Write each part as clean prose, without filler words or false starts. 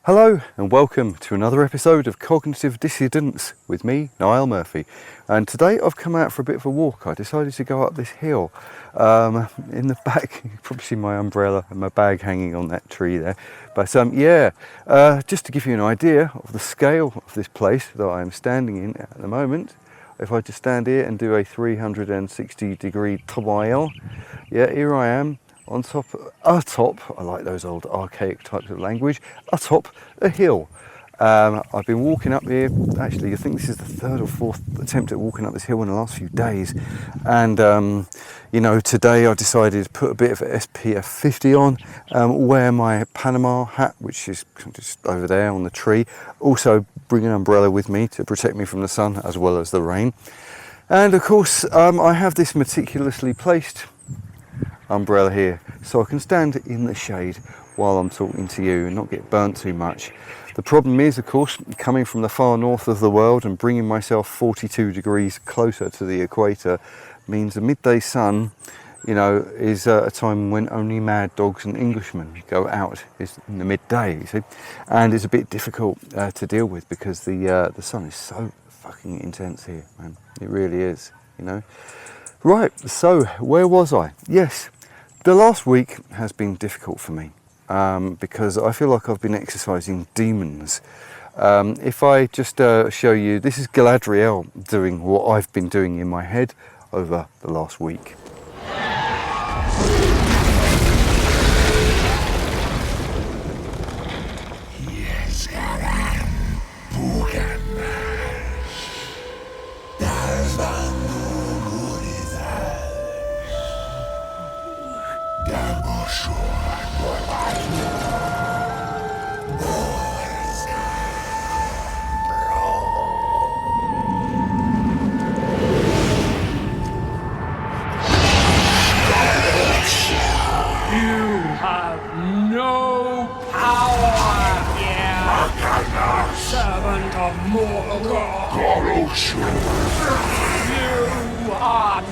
Hello and welcome to another episode of Cognitive Dissidence with me, Niall Murphy. And today I've come out for a bit of a walk. I decided to go up this hill. In the back, you can probably see my umbrella and my bag hanging on that tree there. But just to give you an idea of the scale of this place that I am standing in at the moment. If I just stand here and do a 360-degree twirl, here I am. Atop, I like those old archaic types of language, atop a hill. I've been walking up here, actually I think this is the third or fourth attempt at walking up this hill in the last few days. And today I decided to put a bit of SPF 50 on, wear my Panama hat, which is just over there on the tree. Also bring an umbrella with me to protect me from the sun as well as the rain. And of course I have this meticulously placed umbrella here so I can stand in the shade while I'm talking to you and not get burnt too much. The problem is, of course, coming from the far north of the world and bringing myself 42 degrees closer to the equator means the midday sun, is a time when only mad dogs and Englishmen go out. Is in the midday, you see, and it's a bit difficult to deal with because the sun is so fucking intense here, man. It really is, Right, so where was I? Yes, the last week has been difficult for me because I feel like I've been exercising demons. If I just show you, this is Galadriel doing what I've been doing in my head over the last week. Servant of mortal God. You are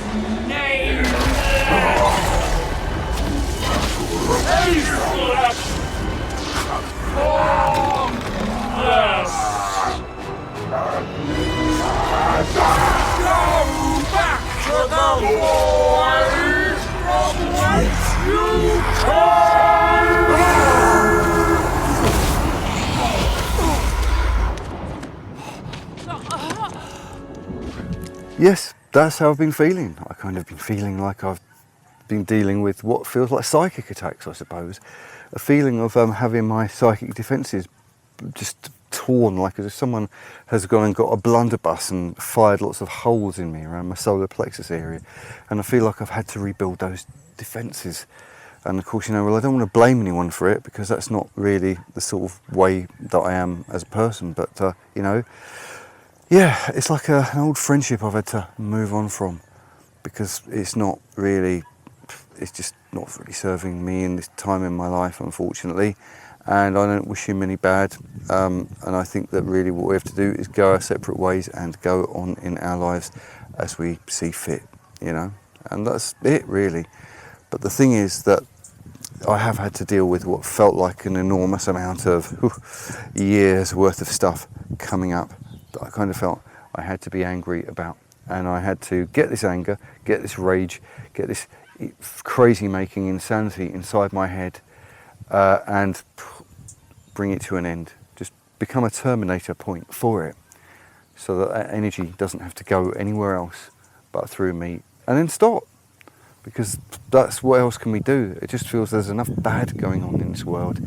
nameless. Faceless. Formless. Go back to the void from whence you came. Yes, that's how I've been feeling. I kind of been feeling like I've been dealing with what feels like psychic attacks, I suppose. A feeling of having my psychic defences just torn, like as if someone has gone and got a blunderbuss and fired lots of holes in me around my solar plexus area. And I feel like I've had to rebuild those defences. And of course, I don't want to blame anyone for it because that's not really the sort of way that I am as a person. But, yeah, it's like an old friendship I've had to move on from because it's just not really serving me in this time in my life, unfortunately. And I don't wish him any bad. And I think that really what we have to do is go our separate ways and go on in our lives as we see fit, And that's it, really. But the thing is that I have had to deal with what felt like an enormous amount of years worth of stuff coming up that I kind of felt I had to be angry about. And I had to get this anger, get this rage, get this crazy making insanity inside my head and bring it to an end. Just become a terminator point for it so that energy doesn't have to go anywhere else but through me and then stop. Because that's what else can we do? It just feels there's enough bad going on in this world.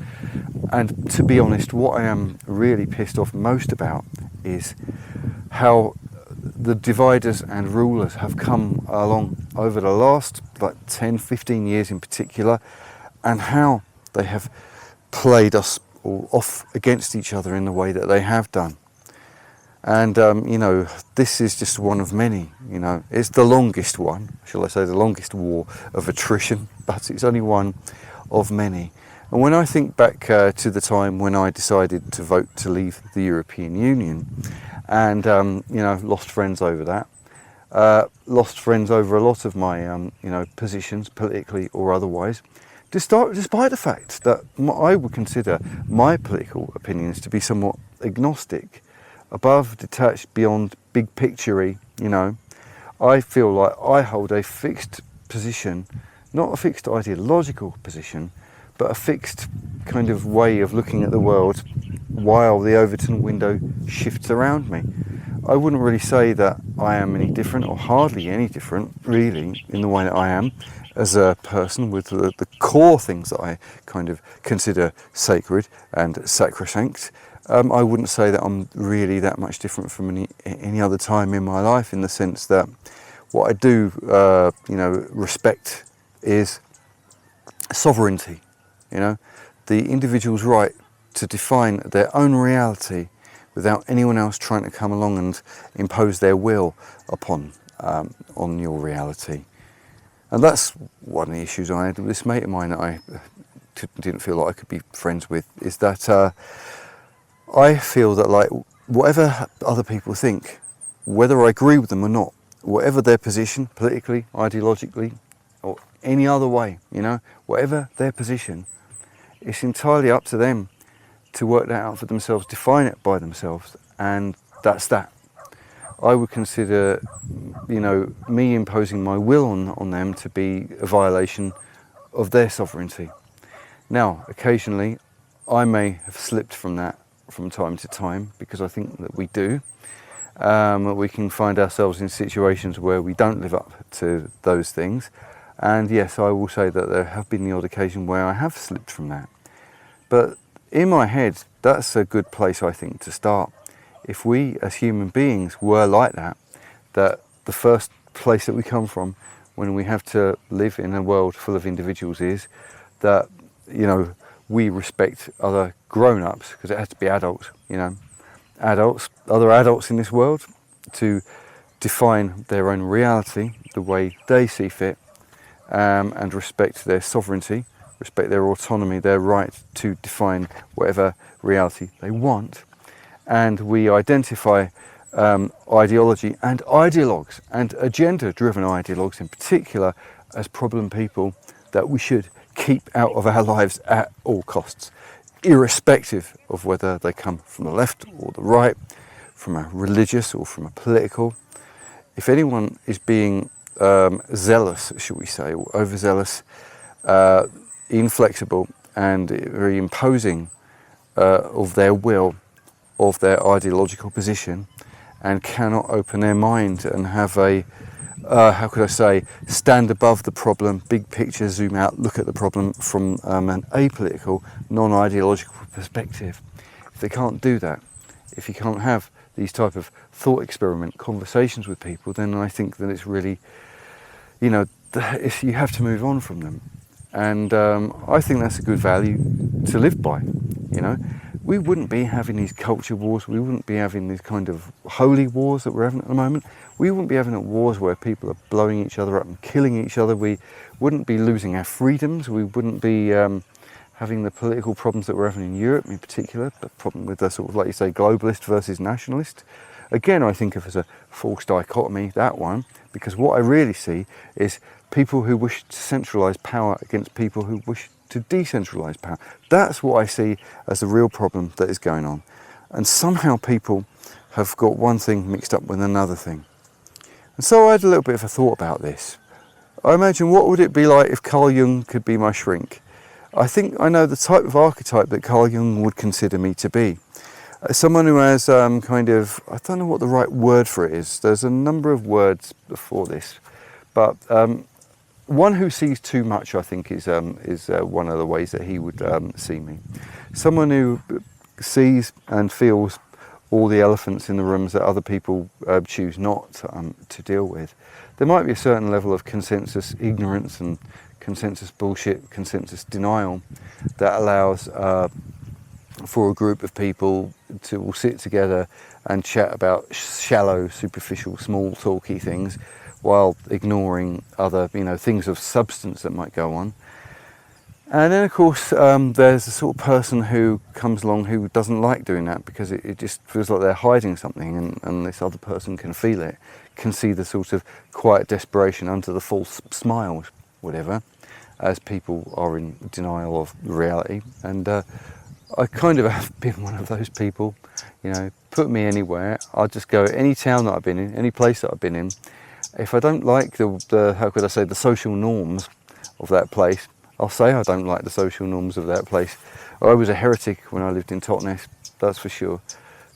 And to be honest, what I am really pissed off most about is how the dividers and rulers have come along over the last 10, 15 years in particular, and how they have played us all off against each other in the way that they have done. And, this is just one of many, It's the longest one, shall I say, the longest war of attrition, but it's only one of many. And when I think back to the time when I decided to vote to leave the European Union, and, lost friends over that, lost friends over a lot of my, positions, politically or otherwise, despite the fact that I would consider my political opinions to be somewhat agnostic, above, detached, beyond, big picture-y, you know, I feel like I hold a fixed position, not a fixed ideological position, but a fixed kind of way of looking at the world while the Overton window shifts around me. I wouldn't really say that I am any different, or hardly any different, really, in the way that I am as a person with the core things that I kind of consider sacred and sacrosanct. I wouldn't say that I'm really that much different from any other time in my life, in the sense that what I do, respect is sovereignty. You know, the individual's right to define their own reality without anyone else trying to come along and impose their will upon on your reality. And that's one of the issues I had with this mate of mine that I didn't feel like I could be friends with, is that I feel that, like, whatever other people think, whether I agree with them or not, whatever their position, politically, ideologically, or any other way, you know, whatever their position, it's entirely up to them to work that out for themselves, define it by themselves, and that's that. I would consider, you know, me imposing my will on them to be a violation of their sovereignty. Now, occasionally, I may have slipped from that from time to time, because I think that we do. We can find ourselves in situations where we don't live up to those things. And yes, I will say that there have been the odd occasion where I have slipped from that. But in my head, that's a good place, I think, to start. If we as human beings were like that, that the first place that we come from when we have to live in a world full of individuals is that, you know, we respect other grown-ups, because it has to be adults, you know, adults, other adults in this world, to define their own reality the way they see fit, and respect their sovereignty, respect their autonomy, their right to define whatever reality they want. And we identify ideology and ideologues, and agenda-driven ideologues in particular, as problem people that we should keep out of our lives at all costs, irrespective of whether they come from the left or the right, from a religious or from a political. If anyone is being zealous, shall we say, or overzealous, inflexible, and very imposing of their will, of their ideological position, and cannot open their mind and have a, how could I say, stand above the problem, big picture, zoom out, look at the problem from an apolitical, non-ideological perspective. If they can't do that, if you can't have these type of thought experiment conversations with people, then I think that it's really, you know, you have to move on from them. And I think that's a good value to live by, you know. We wouldn't be having these culture wars, we wouldn't be having these kind of holy wars that we're having at the moment. We wouldn't be having wars where people are blowing each other up and killing each other. We wouldn't be losing our freedoms. We wouldn't be having the political problems that we're having in Europe in particular, the problem with the sort of, like you say, globalist versus nationalist. Again, I think of as a false dichotomy, that one, because what I really see is people who wish to centralise power against people who wish to decentralise power. That's what I see as the real problem that is going on. And somehow people have got one thing mixed up with another thing. And so I had a little bit of a thought about this. I imagine, what would it be like if Carl Jung could be my shrink? I think I know the type of archetype that Carl Jung would consider me to be. Someone who has kind of, I don't know what the right word for it is. There's a number of words for this. But one who sees too much, I think, is one of the ways that he would see me. Someone who sees and feels all the elephants in the rooms that other people choose not to deal with. There might be a certain level of consensus ignorance and consensus bullshit, consensus denial that allows for a group of people to all sit together and chat about shallow, superficial, small talky things, while ignoring other, you know, things of substance that might go on. And then, of course, there's the sort of person who comes along who doesn't like doing that, because it just feels like they're hiding something, and this other person can feel it, can see the sort of quiet desperation under the false smiles, whatever. as people are in denial of reality. And I kind of have been one of those people. You know, put me anywhere, I'll just go any town that I've been in, any place that I've been in. If I don't like the how could I say, the social norms of that place, I'll say I don't like the social norms of that place. I was a heretic when I lived in Totnes, that's for sure,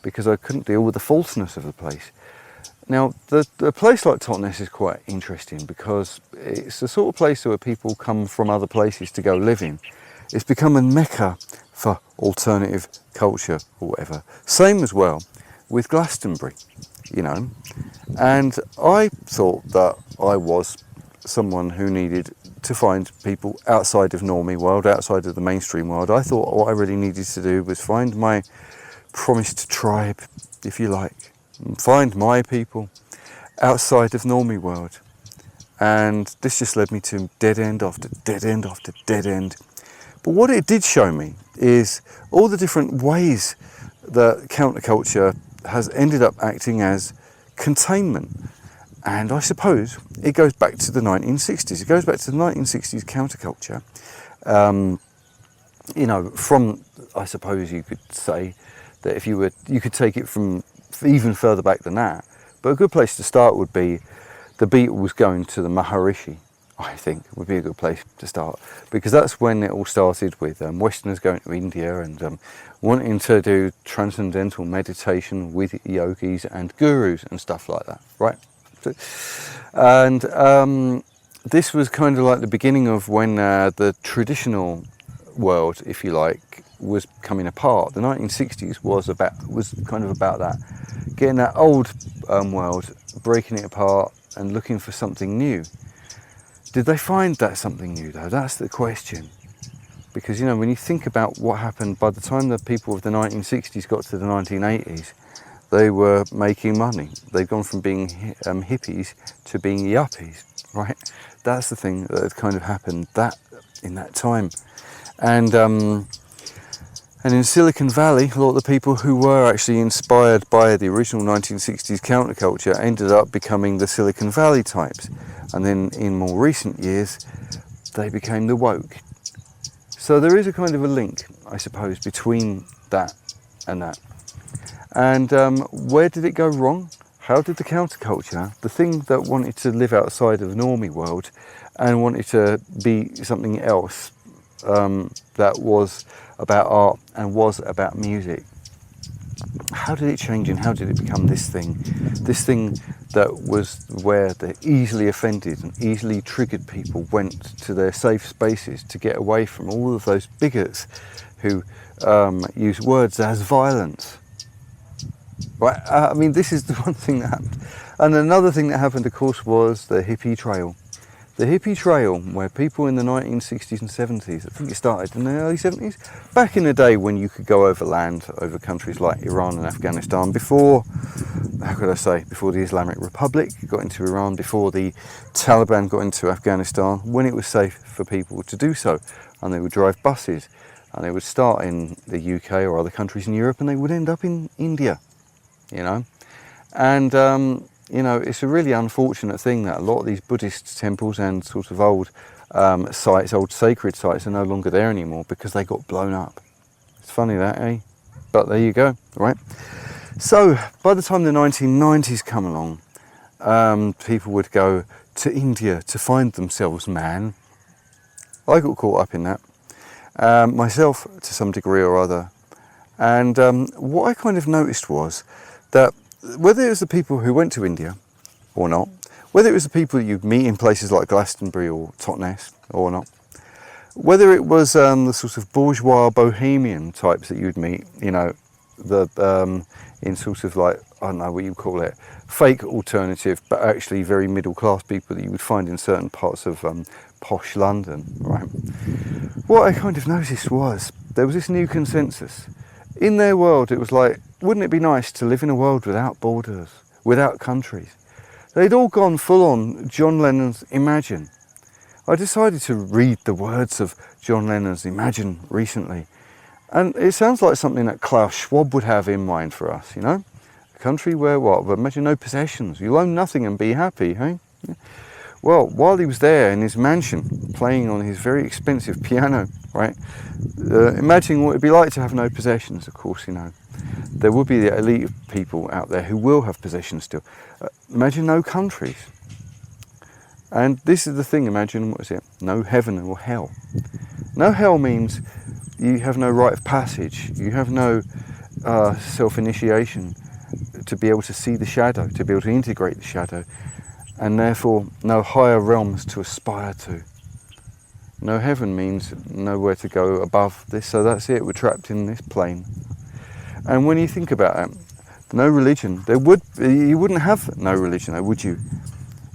because I couldn't deal with the falseness of the place. Now, the place like Totnes is quite interesting because it's the sort of place where people come from other places to go live in. It's become a mecca for alternative culture or whatever. Same as well with Glastonbury, you know. And I thought that I was someone who needed to find people outside of normie world, outside of the mainstream world. I thought what I really needed to do was find my promised tribe, if you like, and find my people outside of normie world. And this just led me to dead end after dead end after dead end. But what it did show me is all the different ways that counterculture has ended up acting as containment. And I suppose it goes back to the 1960s. It goes back to the 1960s counterculture. You know, from, I suppose you could say that if you could take it from even further back than that. But a good place to start would be the Beatles going to the Maharishi, I think, would be a good place to start. Because that's when it all started with Westerners going to India and wanting to do transcendental meditation with yogis and gurus and stuff like that, right? And this was kind of like the beginning of when the traditional world, if you like, was coming apart. The 1960s was kind of about that, getting that old world, breaking it apart and looking for something new. Did they find that something new though? That's the question. Because, you know, when you think about what happened by the time the people of the 1960s got to the 1980s, they were making money. They'd gone from being hippies to being yuppies, right? That's the thing that had kind of happened in that time. And in Silicon Valley, a lot of the people who were actually inspired by the original 1960s counterculture ended up becoming the Silicon Valley types. And then in more recent years, they became the woke. So there is a kind of a link, I suppose, between that and that. And where did it go wrong? How did the counterculture, the thing that wanted to live outside of the normie world and wanted to be something else that was about art and was about music, how did it change and how did it become this thing? This thing that was where the easily offended and easily triggered people went to their safe spaces to get away from all of those bigots who use words as violence. Right? I mean, this is the one thing that happened. And another thing that happened, of course, was the hippie trail. The hippie trail, where people in the 1960s and 70s, I think it started in the early 70s, back in the day when you could go over land, over countries like Iran and Afghanistan, before, how could I say, before the Islamic Republic got into Iran, before the Taliban got into Afghanistan, when it was safe for people to do so. And they would drive buses, and they would start in the UK or other countries in Europe, and they would end up in India, you know. And you know, it's a really unfortunate thing that a lot of these Buddhist temples and sort of old sites, old sacred sites, are no longer there anymore because they got blown up. It's funny that, eh? But there you go, right? So by the time the 1990s come along, people would go to India to find themselves man. I got caught up in that, myself to some degree or other. And what I kind of noticed was that whether it was the people who went to India or not, whether it was the people that you'd meet in places like Glastonbury or Totnes or not, whether it was the sort of bourgeois bohemian types that you'd meet, you know, in sort of like, I don't know what you call it, fake alternative, but actually very middle class people that you would find in certain parts of posh London, right? What I kind of noticed was there was this new consensus. In their world, it was like, wouldn't it be nice to live in a world without borders, without countries? They'd all gone full on John Lennon's Imagine. I decided to read the words of John Lennon's Imagine recently. And it sounds like something that Klaus Schwab would have in mind for us, you know? A country where what? Imagine no possessions. You'll own nothing and be happy, hey? Yeah. Well, while he was there in his mansion, playing on his very expensive piano, right? Imagining what it'd be like to have no possessions, of course, you know. There will be the elite of people out there who will have possessions still. Imagine no countries. And this is the thing, imagine, what is it? No heaven or hell. No hell means you have no rite of passage. You have no self-initiation to be able to see the shadow, to be able to integrate the shadow, and therefore no higher realms to aspire to. No heaven means nowhere to go above this, so that's it, we're trapped in this plane. And when you think about that, no religion, you wouldn't have no religion though, would you?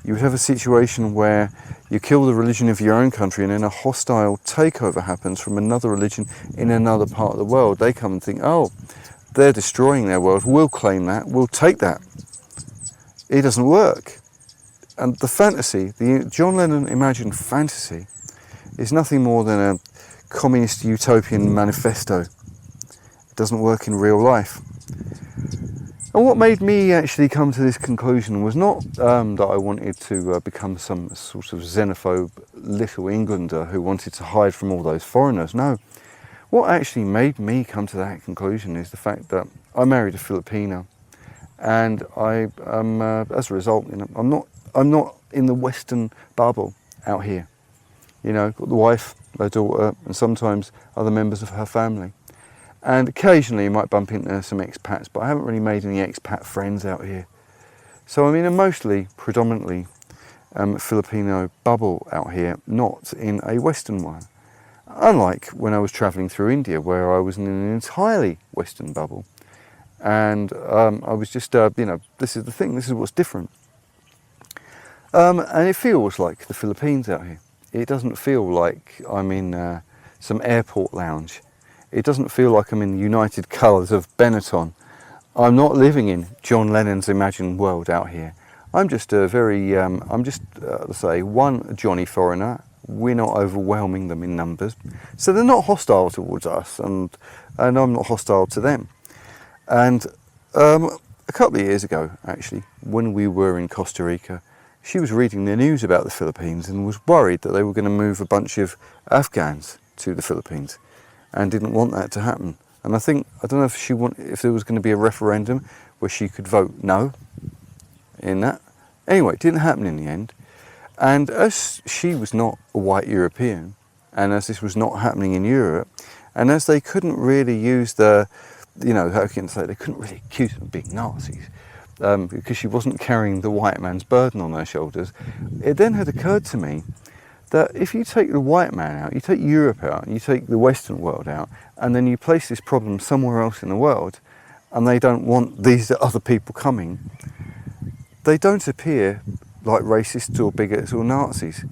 You would have a situation where you kill the religion of your own country and then a hostile takeover happens from another religion in another part of the world. They come and think, oh, they're destroying their world, we'll claim that, we'll take that. It doesn't work. And the fantasy, the John Lennon imagined fantasy, is nothing more than a communist utopian manifesto. It doesn't work in real life. And what made me actually come to this conclusion was not that I wanted to become some sort of xenophobe little Englander who wanted to hide from all those foreigners. No. What actually made me come to that conclusion is the fact that I married a Filipino, and I, as a result, you know, I'm not in the Western bubble out here. You know, got the wife, her daughter, and sometimes other members of her family. And occasionally you might bump into some expats, but I haven't really made any expat friends out here. So I'm in a mostly, predominantly Filipino bubble out here, not in a Western one. Unlike when I was travelling through India, where I was in an entirely Western bubble. And I was just, you know, this is the thing, this is what's different. And it feels like the Philippines out here. It doesn't feel like I'm in some airport lounge. It doesn't feel like I'm in the United Colours of Benetton. I'm not living in John Lennon's imagined world out here. I'm just a very, let's say, one Johnny foreigner. We're not overwhelming them in numbers. So they're not hostile towards us, and I'm not hostile to them. And a couple of years ago, actually, when we were in Costa Rica, she was reading the news about the Philippines and was worried that they were going to move a bunch of Afghans to the Philippines and didn't want that to happen. And I don't know if there was going to be a referendum where she could vote no in that. Anyway, it didn't happen in the end. And as she was not a white European, and as this was not happening in Europe, and as they couldn't really use the, you know, how can I say, they couldn't really accuse them of being Nazis, because she wasn't carrying the white man's burden on her shoulders, it then had occurred to me that if you take the white man out, you take Europe out, you take the Western world out, and then you place this problem somewhere else in the world, and they don't want these other people coming, they don't appear like racists or bigots or Nazis.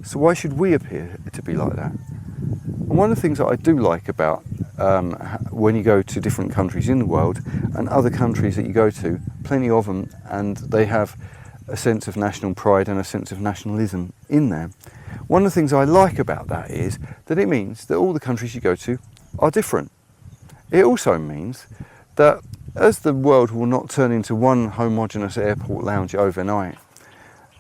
So why should we appear to be like that? And one of the things that I do like about when you go to different countries in the world, and other countries that you go to, plenty of them, and they have a sense of national pride and a sense of nationalism in there. One of the things I like about that is that it means that all the countries you go to are different. It also means that as the world will not turn into one homogeneous airport lounge overnight,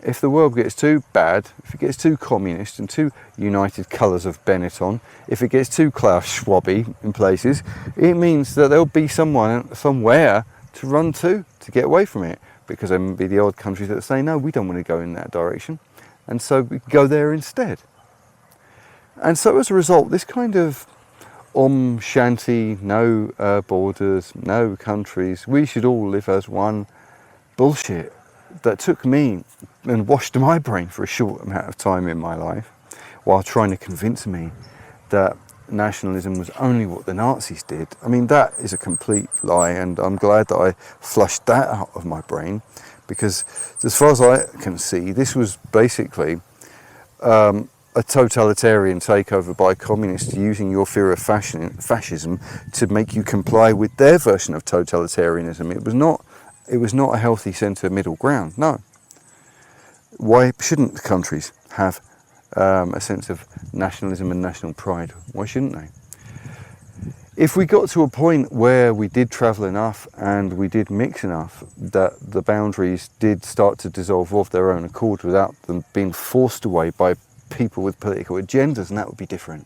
if the world gets too bad, if it gets too communist and too United Colours of Benetton, if it gets too Klaus Schwabby in places, it means that there'll be someone somewhere to run to get away from it, because there will be the odd countries that say, no, we don't want to go in that direction, and so we go there instead. And so as a result, this kind of Shanti, no borders, no countries, we should all live as one bullshit that took me and washed my brain for a short amount of time in my life, while trying to convince me that nationalism was only what the Nazis did. I mean, that is a complete lie, and I'm glad that I flushed that out of my brain, because as far as I can see, this was basically a totalitarian takeover by communists using your fear of fascism to make you comply with their version of totalitarianism. It was not a healthy centre middle ground, no. Why shouldn't countries have a sense of nationalism and national pride? Why shouldn't they? if we got to a point where we did travel enough and we did mix enough, that the boundaries did start to dissolve of their own accord without them being forced away by people with political agendas, and that would be different.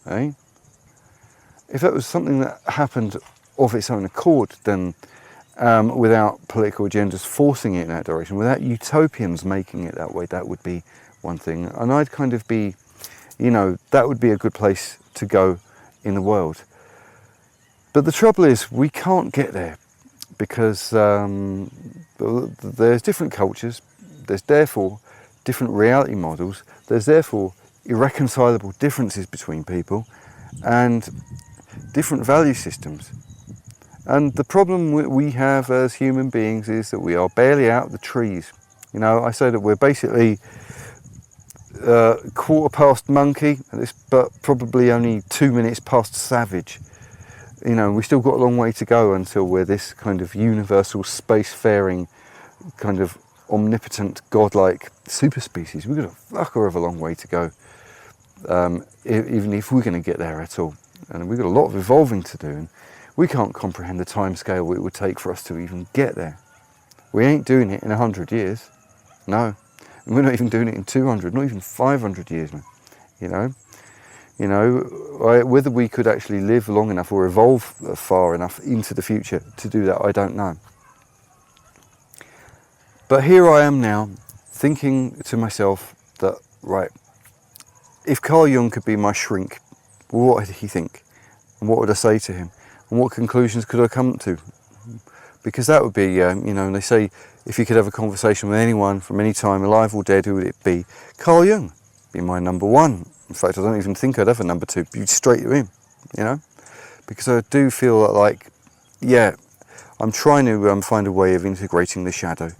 Eh? If that was something that happened of its own accord, then without political agendas forcing it in that direction, without utopians making it that way, that would be one thing. And I'd kind of be, that would be a good place to go in the world. But the trouble is, we can't get there because there's different cultures, there's therefore different reality models, there's therefore irreconcilable differences between people and different value systems. And the problem we have as human beings is that we are barely out of the trees. I say that we're basically quarter past monkey, but probably only 2 minutes past savage. We still got a long way to go until we're this kind of universal spacefaring, kind of omnipotent, godlike super species. We've got a fucker of a long way to go, even if we're going to get there at all. And we've got a lot of evolving to do, and we can't comprehend the time scale it would take for us to even get there. We ain't doing it in 100 years, no. And we're not even doing it in 200, not even 500 years, man. Whether we could actually live long enough or evolve far enough into the future to do that, I don't know. But here I am now, thinking to myself that, right, if Carl Jung could be my shrink, what would he think? And what would I say to him? And what conclusions could I come to? Because that would be, and they say, if you could have a conversation with anyone from any time, alive or dead, who would it be? Carl Jung, be my number one. In fact, I don't even think I'd have a number two, be straight to him, Because I do feel like, I'm trying to find a way of integrating the shadow.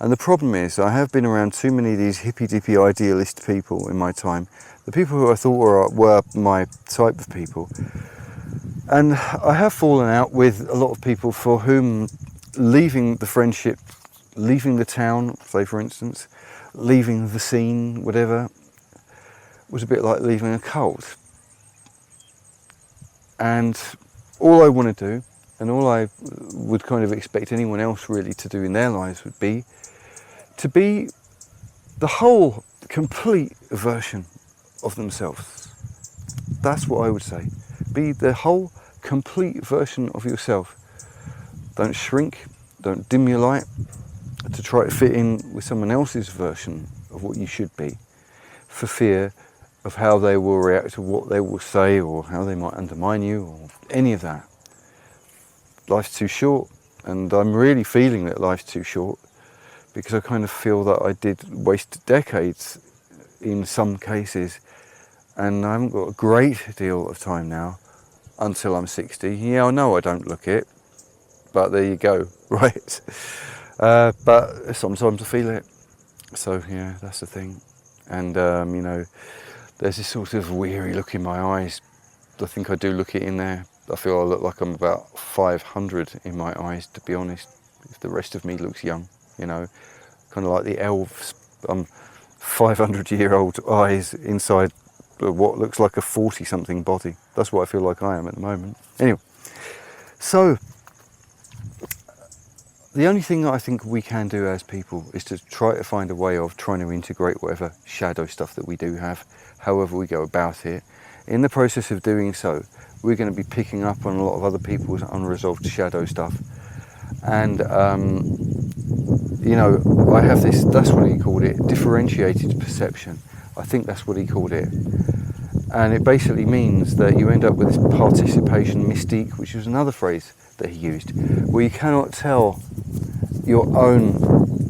And the problem is, I have been around too many of these hippy dippy idealist people in my time, the people who I thought were my type of people. And I have fallen out with a lot of people for whom leaving the friendship, leaving the town, say for instance, leaving the scene, whatever, was a bit like leaving a cult. And all I want to do, and all I would kind of expect anyone else really to do in their lives would be to be the whole, complete version of themselves. That's what I would say. Be the whole, complete version of yourself. Don't shrink, don't dim your light to try to fit in with someone else's version of what you should be, for fear of how they will react to what they will say, or how they might undermine you, or any of that. Life's too short, and I'm really feeling that life's too short, because I kind of feel that I did waste decades in some cases, and I haven't got a great deal of time now until I'm 60. Yeah, I know I don't look it, but there you go, right? But sometimes I feel it. So yeah, that's the thing. And there's this sort of weary look in my eyes. I think I do look it in there. I feel I look like I'm about 500 in my eyes, to be honest, if the rest of me looks young, kind of like the elves. 500-year-old eyes inside what looks like a 40-something body. That's what I feel like I am at the moment. Anyway, so the only thing I think we can do as people is to try to find a way of trying to integrate whatever shadow stuff that we do have, however we go about it. In the process of doing so, we're going to be picking up on a lot of other people's unresolved shadow stuff. And I have this, that's what he called it, differentiated perception. I think that's what he called it. And it basically means that you end up with this participation mystique, which is another phrase that he used, where you cannot tell your own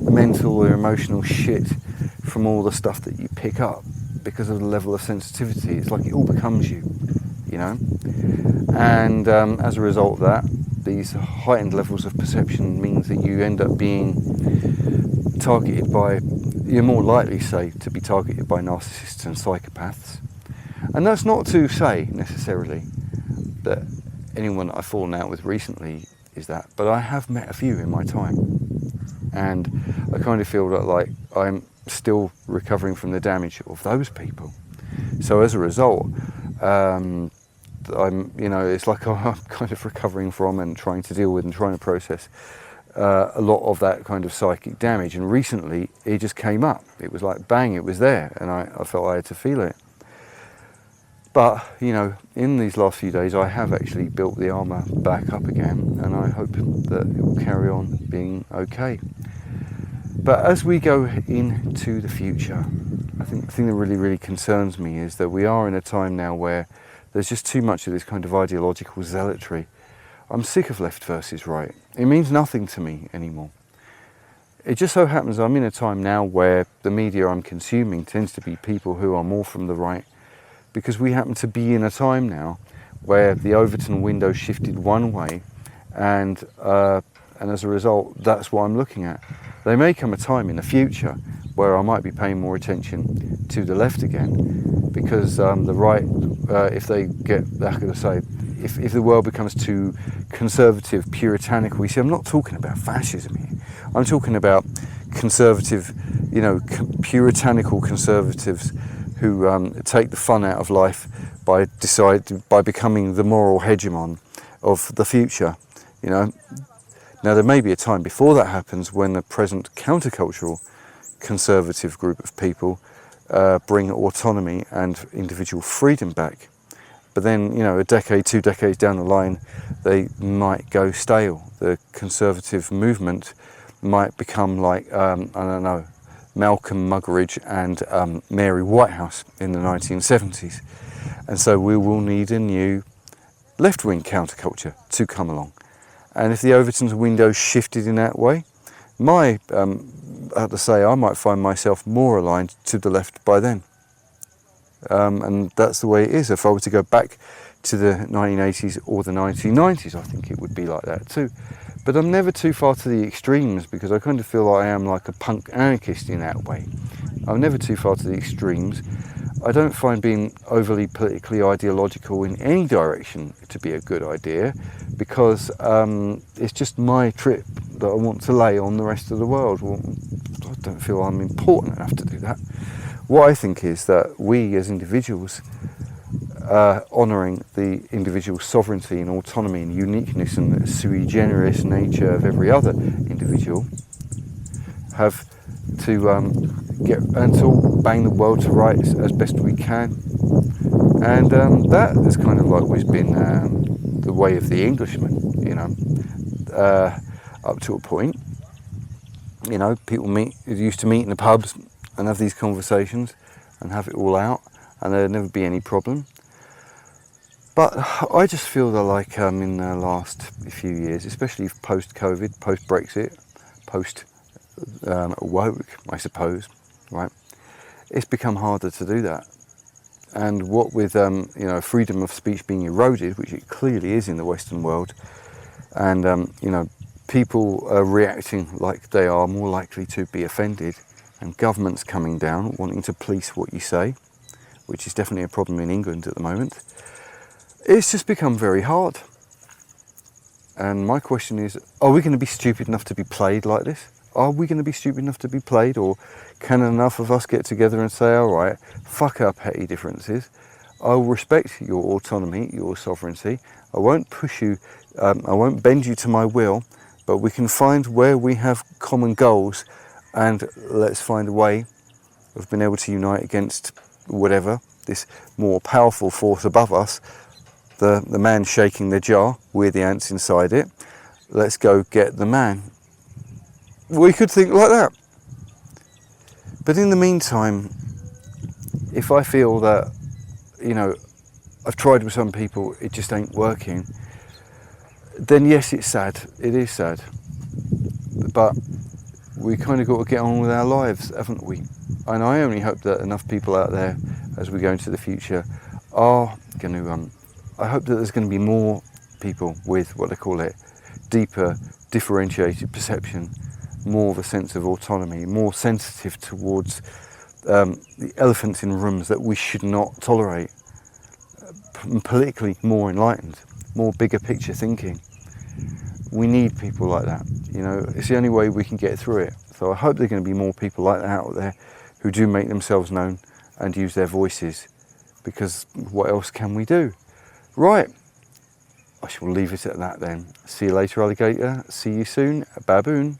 mental or emotional shit from all the stuff that you pick up because of the level of sensitivity. It's like it all becomes you, And as a result of that, these heightened levels of perception means that you end up being targeted by, you're more likely, say, to be targeted by narcissists and psychopaths. And that's not to say, necessarily, that anyone that I've fallen out with recently is that, but I have met a few in my time. And I kind of feel that, like, I'm still recovering from the damage of those people. So as a result, it's like I'm kind of recovering from and trying to deal with and trying to process a lot of that kind of psychic damage. And recently it just came up. It was like bang, it was there, and I felt I had to feel it. But in these last few days I have actually built the armour back up again, and I hope that it will carry on being okay. But as we go into the future, I think the thing that really, really concerns me is that we are in a time now where there's just too much of this kind of ideological zealotry. I'm sick of left versus right. It means nothing to me anymore. It just so happens I'm in a time now where the media I'm consuming tends to be people who are more from the right, because we happen to be in a time now where the Overton window shifted one way, and as a result, that's what I'm looking at. There may come a time in the future where I might be paying more attention to the left again, because the right, if they get, how can I say, if the world becomes too conservative, puritanical, you see, I'm not talking about fascism here. I'm talking about conservative, puritanical conservatives who take the fun out of life by becoming the moral hegemon of the future. Now there may be a time before that happens when the present countercultural conservative group of people bring autonomy and individual freedom back. But then, a decade, 2 decades down the line, they might go stale. The conservative movement might become like, Malcolm Muggeridge and Mary Whitehouse in the 1970s. And so we will need a new left-wing counterculture to come along. And if the Overton's window shifted in that way, I have to say, I might find myself more aligned to the left by then. And that's the way it is. If I were to go back to the 1980s or the 1990s, I think it would be like that too. But I'm never too far to the extremes, because I kind of feel like I am like a punk anarchist in that way. I'm never too far to the extremes. I don't find being overly politically ideological in any direction to be a good idea, because it's just my trip that I want to lay on the rest of the world. Well, I don't feel I'm important enough to do that. What I think is that we as individuals, honouring the individual sovereignty and autonomy and uniqueness and the sui generis nature of every other individual, have to bang the world to rights as best we can. And that has kind of like always been the way of the Englishman, up to a point. People used to meet in the pubs and have these conversations and have it all out, and there'd never be any problem. But I just feel that like in the last few years, especially post-COVID, post-Brexit, post-woke, I suppose, right? It's become harder to do that. And what with freedom of speech being eroded, which it clearly is in the Western world, and people are reacting like they are more likely to be offended, and governments coming down wanting to police what you say, which is definitely a problem in England at the moment. It's just become very hard. And my question is, are we going to be stupid enough to be played like this? Are we going to be stupid enough to be played, or can enough of us get together and say, all right, fuck our petty differences, I'll respect your autonomy, your sovereignty, I won't push you, I won't bend you to my will, but we can find where we have common goals, and let's find a way of being able to unite against whatever, this more powerful force above us, the man shaking the jar, we're the ants inside it, let's go get the man. We could think like that. But in the meantime, if I feel that, I've tried with some people, it just ain't working, then yes, it's sad. It is sad. But we kind of got to get on with our lives, haven't we? And I only hope that enough people out there, as we go into the future, are going to, I hope that there's going to be more people with what they call it, deeper, differentiated perception, more of a sense of autonomy, more sensitive towards the elephants in rooms that we should not tolerate, politically more enlightened, more bigger picture thinking. We need people like that, it's the only way we can get through it. So I hope there are going to be more people like that out there who do make themselves known and use their voices, because what else can we do? Right, I shall leave it at that then. See you later, alligator. See you soon, baboon.